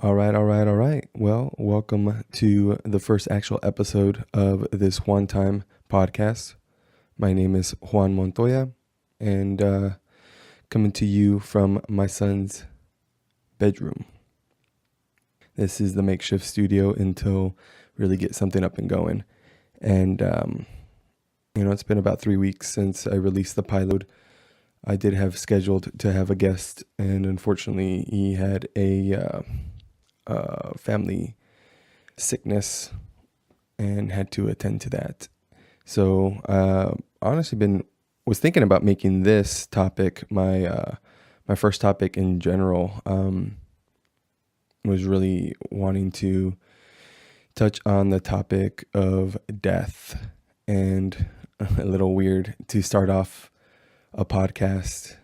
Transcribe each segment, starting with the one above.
All right. Well, welcome to the first actual episode of this One Time podcast. My name is Juan Montoya, and coming to you from my son's bedroom. This is the makeshift studio until really get something up and going. And, it's been about 3 weeks since I released the pilot. I did have scheduled to have a guest, and unfortunately, he had a family sickness and had to attend to that. So honestly was thinking about making this topic my first topic in general. Was really wanting to touch on the topic of death, and a little weird to start off a podcast.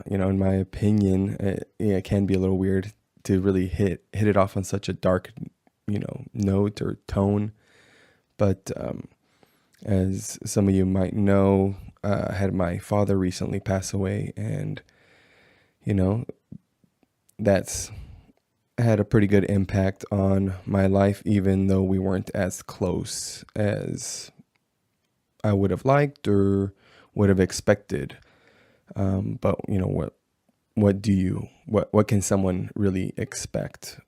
In my opinion, it can be a little weird to really hit it off on such a dark, note or tone. But as some of you might know, I had my father recently pass away, and that's had a pretty good impact on my life, even though we weren't as close as I would have liked or would have expected. But what can someone really expect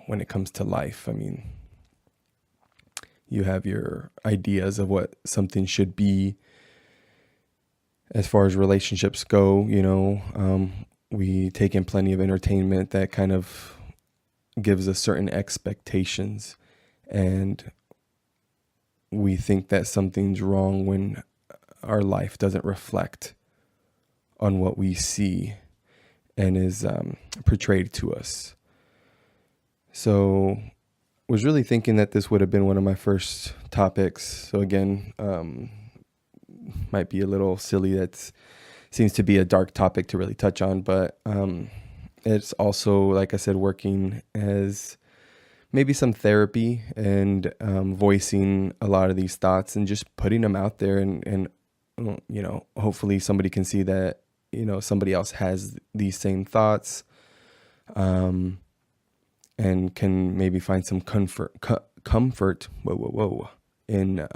when it comes to life? I mean, you have your ideas of what something should be as far as relationships go. We take in plenty of entertainment that kind of gives us certain expectations, and we think that something's wrong when our life doesn't reflect on what we see and is portrayed to us. So was really thinking that this would have been one of my first topics. So again, might be a little silly. That seems to be a dark topic to really touch on, but it's also, like I said, working as maybe some therapy and voicing a lot of these thoughts and just putting them out there, and hopefully somebody can see that somebody else has these same thoughts, and can maybe find some comfort in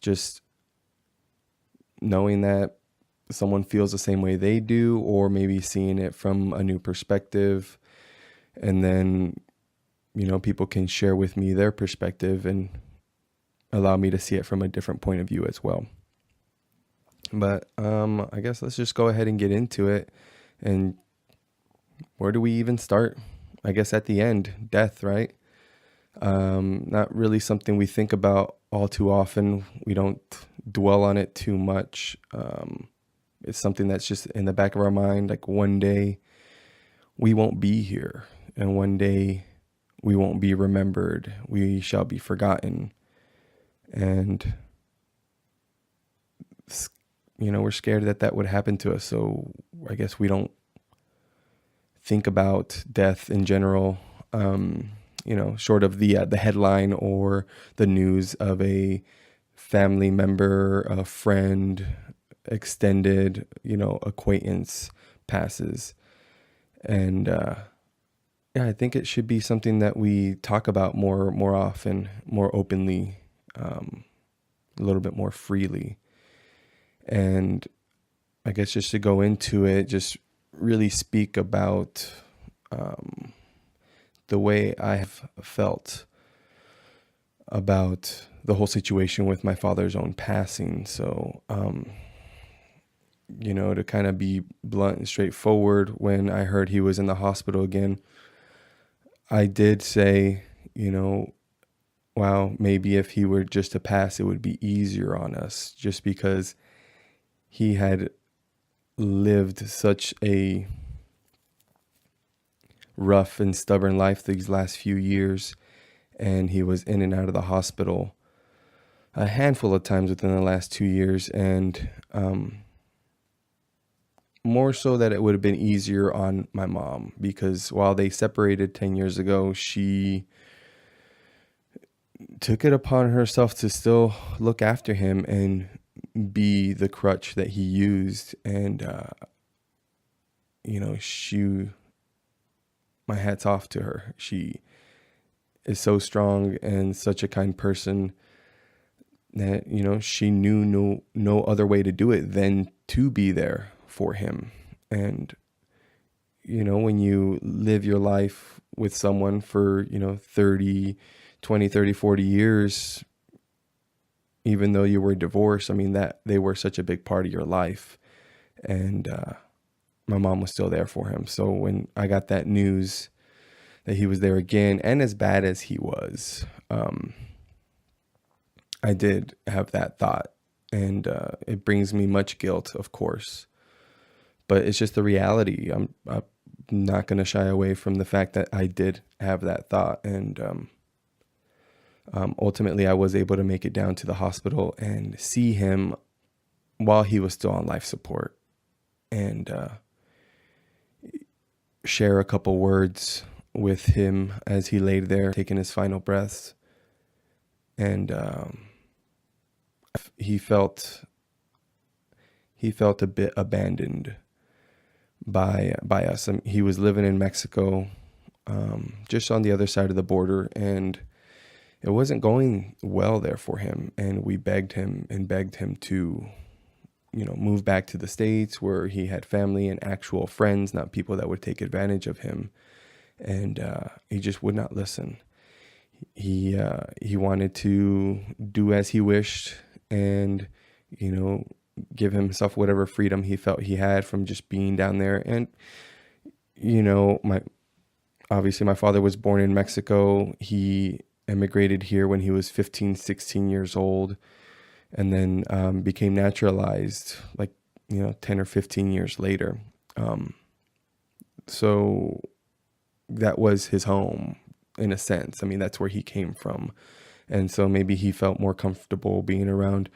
just knowing that someone feels the same way they do, or maybe seeing it from a new perspective. And then, people can share with me their perspective and allow me to see it from a different point of view as well. But I guess let's just go ahead and get into it. And where do we even start? I guess at the end, death, right? Not really something we think about all too often. We don't dwell on it too much. It's something that's just in the back of our mind. Like, one day we won't be here, and one day we won't be remembered. We shall be forgotten. And we're scared that would happen to us. So I guess we don't think about death in general, short of the headline or the news of a family member, a friend, extended, acquaintance passes. And I think it should be something that we talk about more often, more openly, a little bit more freely. And I guess just to go into it, just really speak about the way I have felt about the whole situation with my father's own passing. So, to kind of be blunt and straightforward, when I heard he was in the hospital again, I did say, wow, maybe if he were just to pass, it would be easier on us, just because he had lived such a rough and stubborn life these last few years, and he was in and out of the hospital a handful of times within the last 2 years, and more so that it would have been easier on my mom, because while they separated 10 years ago, she took it upon herself to still look after him and be the crutch that he used. And, she my hat's off to her. She is so strong and such a kind person that, she knew no other way to do it than to be there for him. And, when you live your life with someone for, 40 years, even though you were divorced, I mean, that they were such a big part of your life. And my mom was still there for him. So when I got that news that he was there again, and as bad as he was, I did have that thought. And it brings me much guilt, of course. But it's just the reality. I'm not going to shy away from the fact that I did have that thought. And ultimately, I was able to make it down to the hospital and see him while he was still on life support, and share a couple words with him as he laid there taking his final breaths. And he felt a bit abandoned by us. He was living in Mexico, just on the other side of the border, and it wasn't going well there for him. And we begged him to, move back to the States where he had family and actual friends, not people that would take advantage of him. And he just would not listen. He wanted to do as he wished, and, give himself whatever freedom he felt he had from just being down there. And, obviously my father was born in Mexico. He immigrated here when he was 15, 16 years old, and then became naturalized 10 or 15 years later. So that was his home in a sense. I mean, that's where he came from. And so maybe he felt more comfortable being around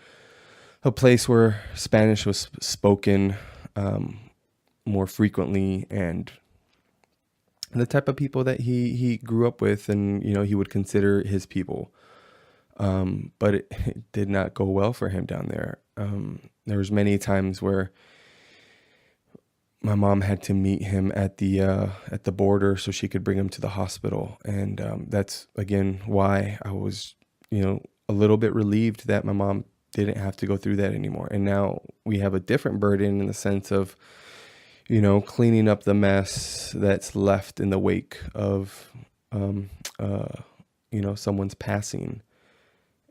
a place where Spanish was spoken more frequently, and the type of people that he grew up with, and, he would consider his people. But it did not go well for him down there. There was many times where my mom had to meet him at the border so she could bring him to the hospital. And that's, again, why I was, a little bit relieved that my mom didn't have to go through that anymore. And now we have a different burden in the sense of, cleaning up the mess that's left in the wake of, someone's passing.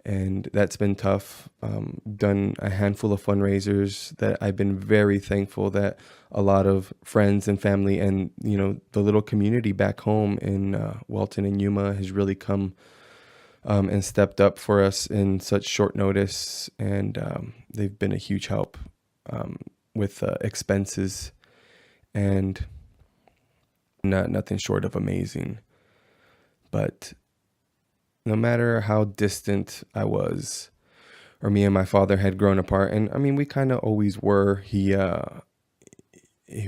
And that's been tough. Done a handful of fundraisers that I've been very thankful that a lot of friends and family and, the little community back home in Welton and Yuma has really come and stepped up for us in such short notice. And they've been a huge help with expenses, and nothing short of amazing. But no matter how distant I was, or me and my father had grown apart, and I mean, we kind of always were. He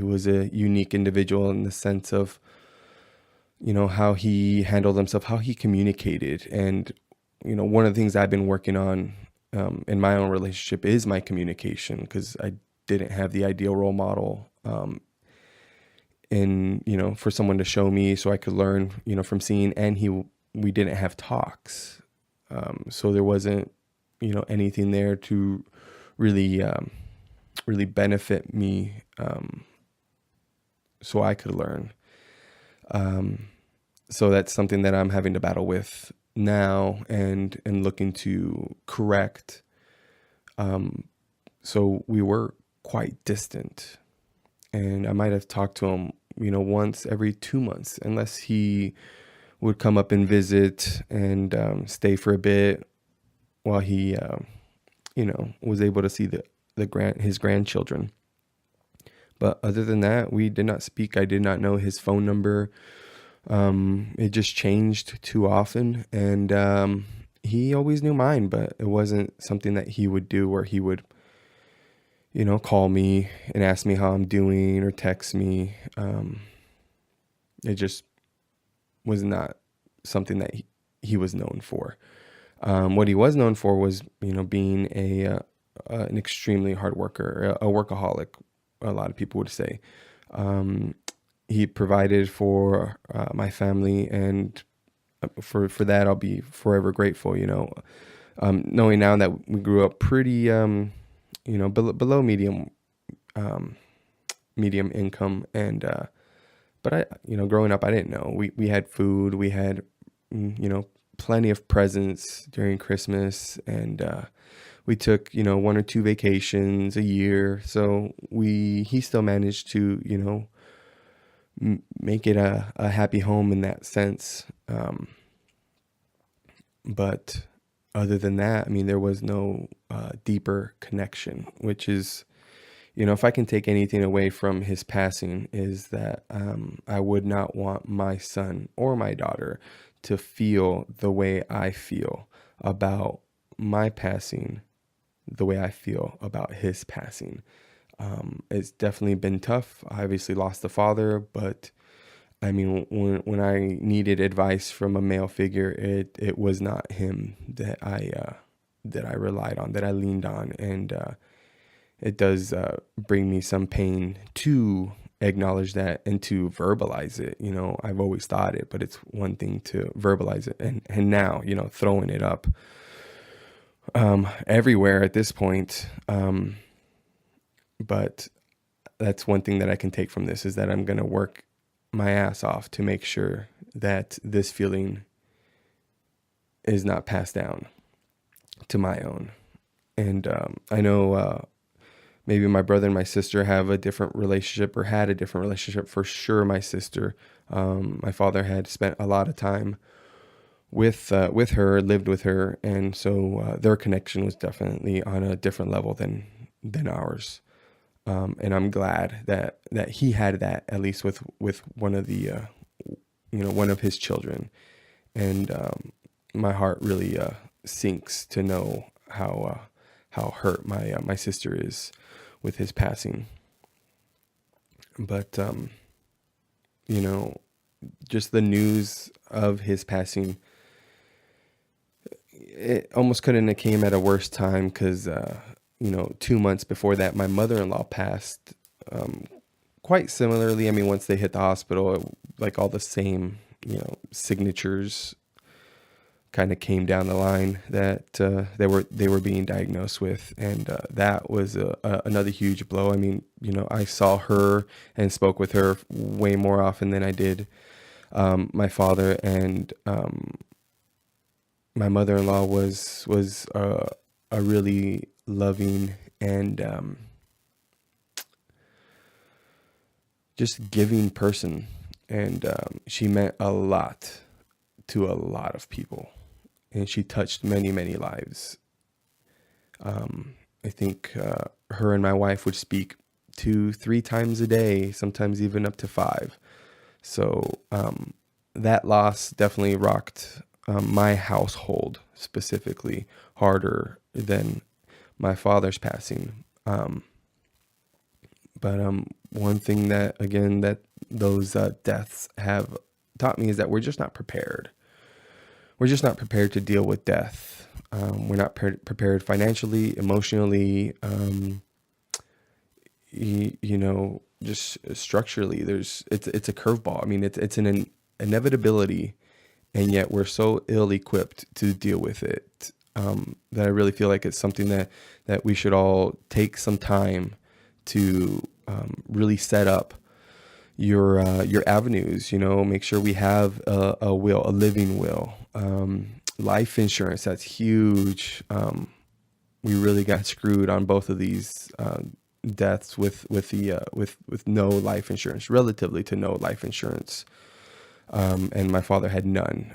was a unique individual in the sense of, how he handled himself, how he communicated. And, one of the things I've been working on in my own relationship is my communication, because I didn't have the ideal role model for someone to show me so I could learn, from seeing. And we didn't have talks. So there wasn't, anything there to really benefit me, so I could learn. So that's something that I'm having to battle with now and looking to correct. So we were quite distant, and I might have talked to him, once every 2 months, unless he would come up and visit and stay for a bit while he, was able to see his grandchildren. But other than that, we did not speak. I did not know his phone number. It just changed too often, and he always knew mine, but it wasn't something that he would do where he would, call me and ask me how I'm doing or text me. It just was not something that he was known for. What he was known for was, being an extremely hard worker, a workaholic, a lot of people would say. he provided for my family, and for that I'll be forever grateful. Knowing now that we grew up pretty below um, medium income, and but growing up, I didn't know. We had food, we had plenty of presents during Christmas, and we took one or two vacations a year. So he still managed to make it a happy home in that sense. But other than that, I mean, there was no deeper connection, which is, if I can take anything away from his passing, is that I would not want my son or my daughter to feel the way I feel about my passing, the way I feel about his passing. It's definitely been tough. I obviously lost a father, but I mean, when I needed advice from a male figure, it was not him that I relied on, that I leaned on, and it does bring me some pain to acknowledge that and to verbalize it. I've always thought it, but it's one thing to verbalize it, and now throwing it up everywhere at this point. But that's one thing that I can take from this, is that I'm going to work my ass off to make sure that this feeling is not passed down to my own. And I know maybe my brother and my sister have a different relationship, or had a different relationship. For sure, my sister, my father had spent a lot of time with her, lived with her, and so their connection was definitely on a different level than ours. And I'm glad that he had that, at least with one of the one of his children. And my heart really sinks to know how hurt my sister is with his passing. But just the news of his passing, it almost couldn't have came at a worse time, because 2 months before that, my mother-in-law passed, quite similarly. I mean, once they hit the hospital, like all the same, signatures kind of came down the line that they were being diagnosed with, and that was another huge blow. I mean, I saw her and spoke with her way more often than I did my father, and my mother-in-law was a really loving and just giving person, and she meant a lot to a lot of people, and she touched many lives. I think her and my wife would speak 2-3 times a day, sometimes even up to 5. So that loss definitely rocked my household specifically harder than my father's passing. But one thing that, again, that those deaths have taught me is that we're just not prepared. We're just not prepared to deal with death. We're not prepared financially, emotionally, just structurally. It's a curveball. I mean, it's an inevitability, and yet we're so ill-equipped to deal with it, that I really feel like it's something that we should all take some time to really set up your avenues. Make sure we have a will, a living will. Life insurance, that's huge. We really got screwed on both of these deaths with no life insurance, relatively to no life insurance. And my father had none.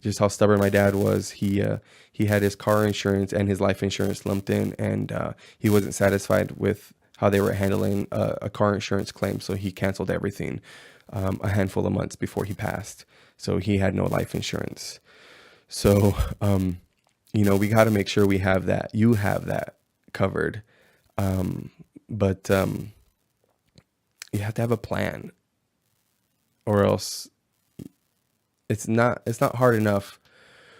Just how stubborn my dad was. He had his car insurance and his life insurance lumped in, and he wasn't satisfied with how they were handling a car insurance claim, so he canceled everything a handful of months before he passed. So he had no life insurance. So we got to make sure we have that. You have that covered, but you have to have a plan, or else it's not hard enough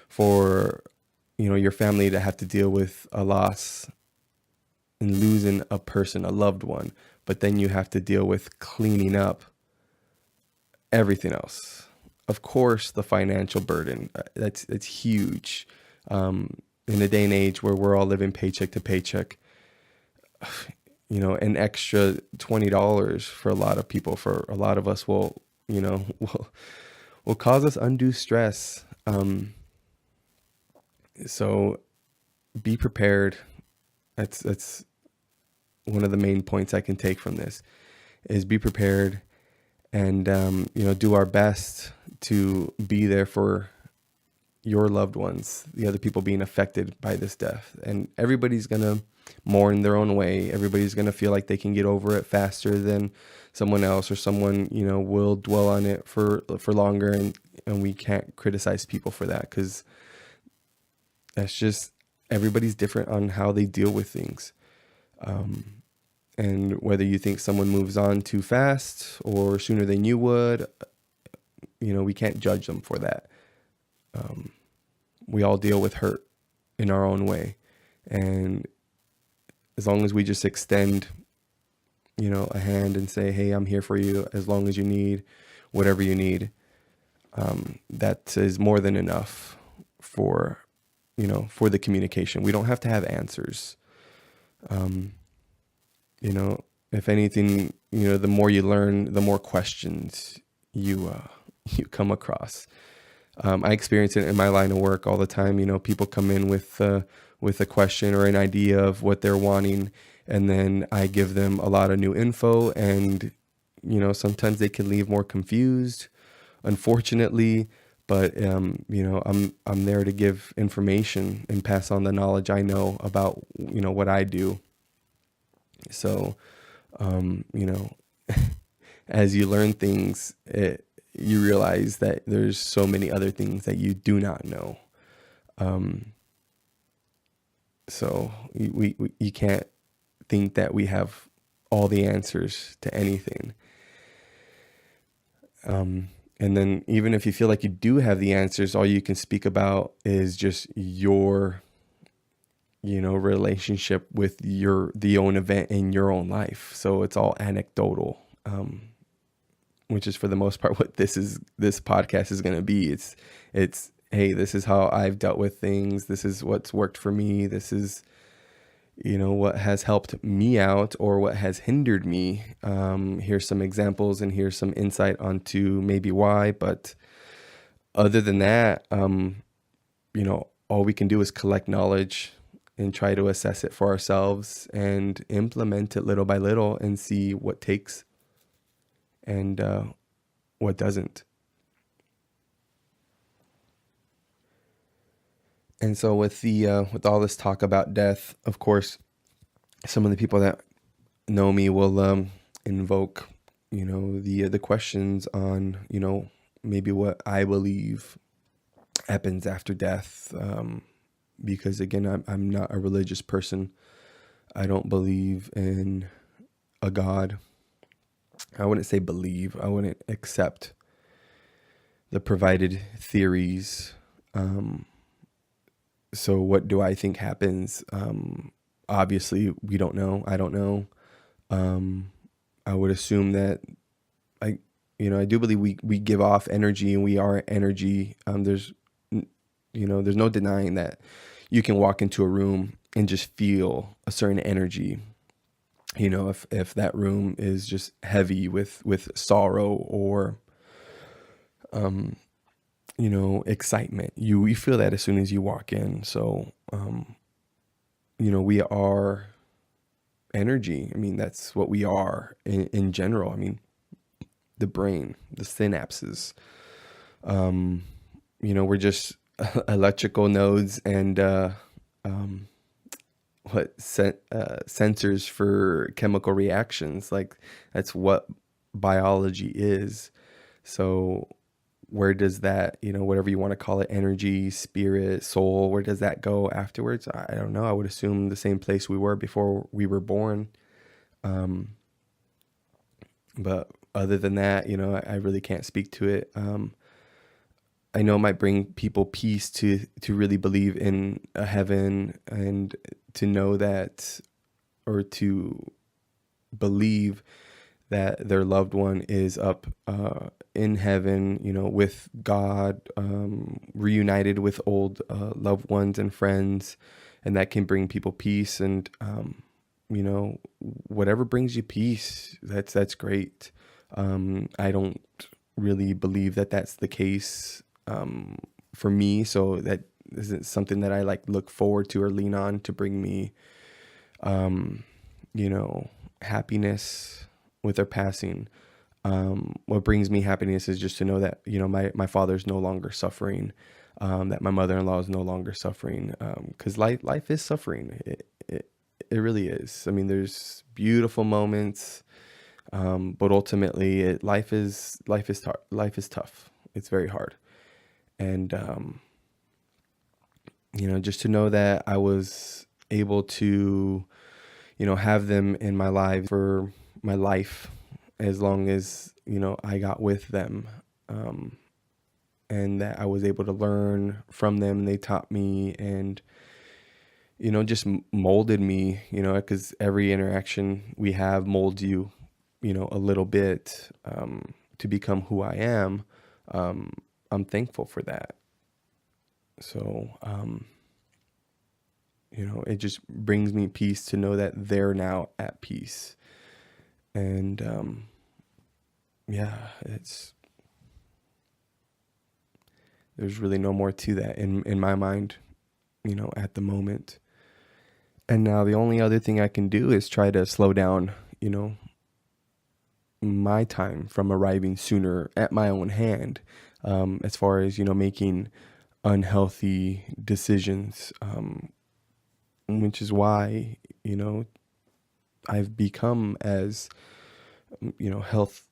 for your family to have to deal with a loss and losing a person, a loved one, but then you have to deal with cleaning up everything else. Of course, the financial burden, that's huge. In a day and age where we're all living paycheck to paycheck, an extra $20 for a lot of people, for a lot of us will, will cause us undue stress. So be prepared. That's one of the main points I can take from this is be prepared and, do our best to be there for your loved ones, the other people being affected by this death. And everybody's going to mourn their own way. Everybody's going to feel like they can get over it faster than someone else, or someone, will dwell on it for longer. And we can't criticize people for that, because that's just, everybody's different on how they deal with things. And whether you think someone moves on too fast or sooner than you would, we can't judge them for that. We all deal with hurt in our own way. And as long as we just extend, a hand and say, hey, I'm here for you as long as you need whatever you need, that is more than enough for the communication. We don't have to have answers. If anything, the more you learn, the more questions you come across. I experience it in my line of work all the time. People come in with a question or an idea of what they're wanting, and then I give them a lot of new info, and sometimes they can leave more confused, unfortunately. But I'm there to give information and pass on the knowledge I know about what I do. So, as you learn things, you realize that there's so many other things that you do not know. So you can't think that we have all the answers to anything. And then even if you feel like you do have the answers, all you can speak about is just your, relationship with the own event in your own life. So it's all anecdotal, which is for the most part what this podcast is going to be. It's, hey, this is how I've dealt with things. This is what's worked for me. This is, what has helped me out or what has hindered me. Here's some examples and here's some insight onto maybe why. But other than that, all we can do is collect knowledge and try to assess it for ourselves and implement it little by little and see what takes and what doesn't. And so with all this talk about death, of course, some of the people that know me will invoke, the questions on, maybe what I believe happens after death. Because again, I'm not a religious person. I don't believe in a God. I wouldn't say believe. I wouldn't accept the provided theories. So what do I think happens? Obviously, we don't know. I don't know. I would assume that I do believe we give off energy and we are energy. There's no denying that you can walk into a room and just feel a certain energy. If that room is just heavy with sorrow or, excitement, you feel that as soon as you walk in. So, we are energy. I mean, that's what we are in general. I mean, the brain, the synapses, we're just electrical nodes and, sensors for chemical reactions. Like that's what biology is. So where does that, whatever you want to call it, energy, spirit, soul, where does that go afterwards? I don't know. I would assume the same place we were before we were born. But other than that, I really can't speak to it. I know it might bring people peace to really believe in a heaven and to know that, or to believe that their loved one is up in heaven, with God, reunited with old loved ones and friends, and that can bring people peace. And you know, whatever brings you peace, that's great. I don't really believe that that's the case for me, so that isn't something that I like look forward to or lean on to bring me, um, happiness with their passing. What brings me happiness is just to know that, my father's no longer suffering, that my mother-in-law is no longer suffering, because life is suffering. It really is. I mean, there's beautiful moments, but ultimately, life is tough. It's very hard, and just to know that I was able to, have them in my life for my life, as long as, I got with them, and that I was able to learn from them. They taught me and, just molded me, because every interaction we have molds you, a little bit, to become who I am. I'm thankful for that. So, it just brings me peace to know that they're now at peace. And yeah, there's really no more to that in my mind, at the moment. And now the only other thing I can do is try to slow down, my time from arriving sooner at my own hand, as far as, making unhealthy decisions, which is why, I've become as, health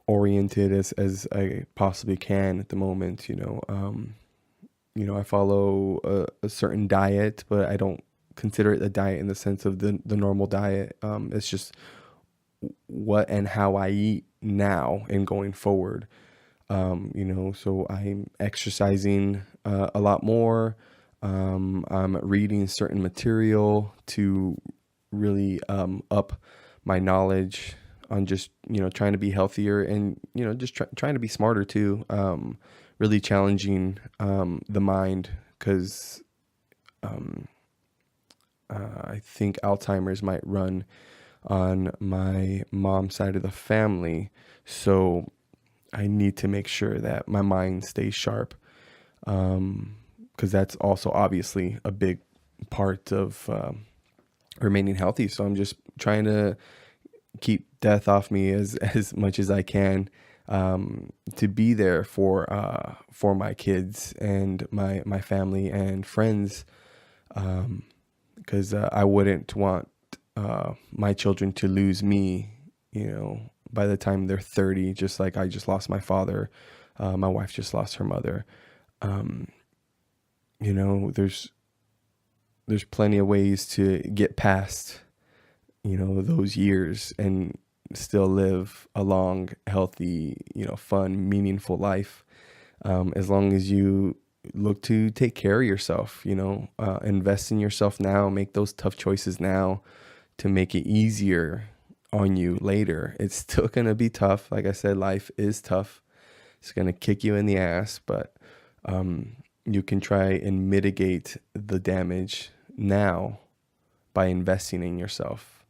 oriented as I possibly can at the moment. I follow a certain diet, but I don't consider it a diet in the sense of the normal diet. It's just what and how I eat now and going forward. So I'm exercising a lot more. I'm reading certain material to really up my knowledge on just, trying to be healthier and, just trying to be smarter too. Really challenging the mind, because I think Alzheimer's might run on my mom's side of the family. So I need to make sure that my mind stays sharp, because that's also obviously a big part of remaining healthy. So I'm just trying to keep death off me as much as I can, to be there for my kids and my family and friends, because I wouldn't want my children to lose me, by the time they're 30, just like I just lost my father. My wife just lost her mother. There's plenty of ways to get past, those years and still live a long, healthy, fun, meaningful life. As long as you look to take care of yourself, invest in yourself now, make those tough choices now to make it easier on you later. It's still going to be tough. Like I said, life is tough. It's going to kick you in the ass, but you can try and mitigate the damage now by investing in yourself.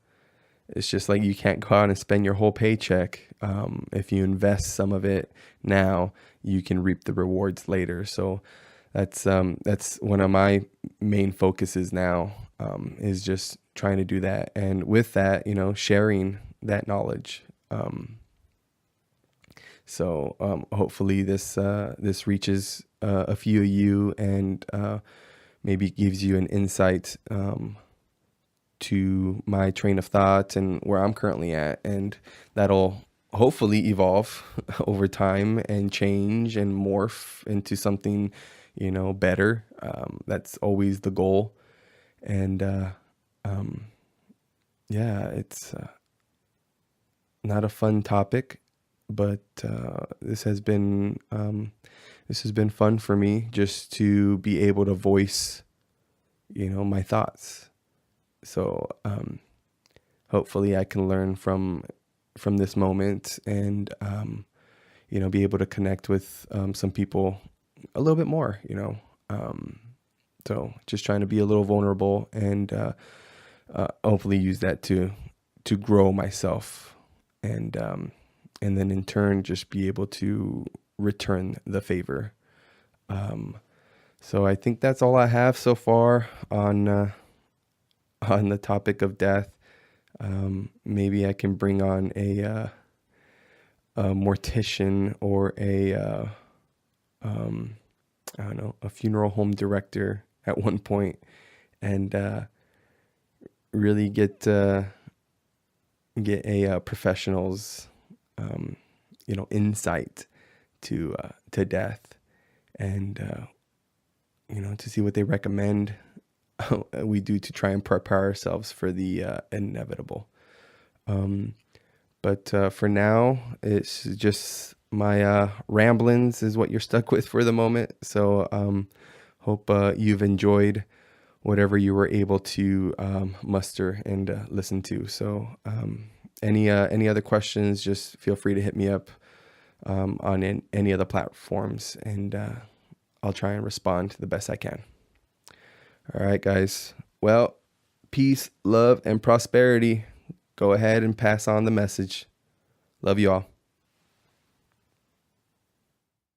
It's just like you can't go out and spend your whole paycheck. If you invest some of it now, you can reap the rewards later. So that's one of my main focuses now, is just trying to do that. And with that, sharing that knowledge. So hopefully this reaches a few of you, and maybe gives you an insight to my train of thought and where I'm currently at, and that'll hopefully evolve over time and change and morph into something, better. That's always the goal. And yeah, it's not a fun topic, but this has been fun for me, just to be able to voice, my thoughts. So hopefully I can learn from from this moment, and be able to connect with some people a little bit more. So just trying to be a little vulnerable, and hopefully use that to grow myself, and then in turn just be able to return the favor. So I think that's all I have so far on the topic of death. Maybe I can bring on a mortician, or I don't know, a funeral home director at one point, and really get a professional's insight to death, and to see what they recommend we do to try and prepare ourselves for the inevitable. But for now, it's just my ramblings is what you're stuck with for the moment. So hope you've enjoyed whatever you were able to muster and listen to. So any other questions, just feel free to hit me up on any other platforms, and I'll try and respond the best I can. All right, guys. Well, peace, love, and prosperity. Go ahead and pass on the message. Love you all.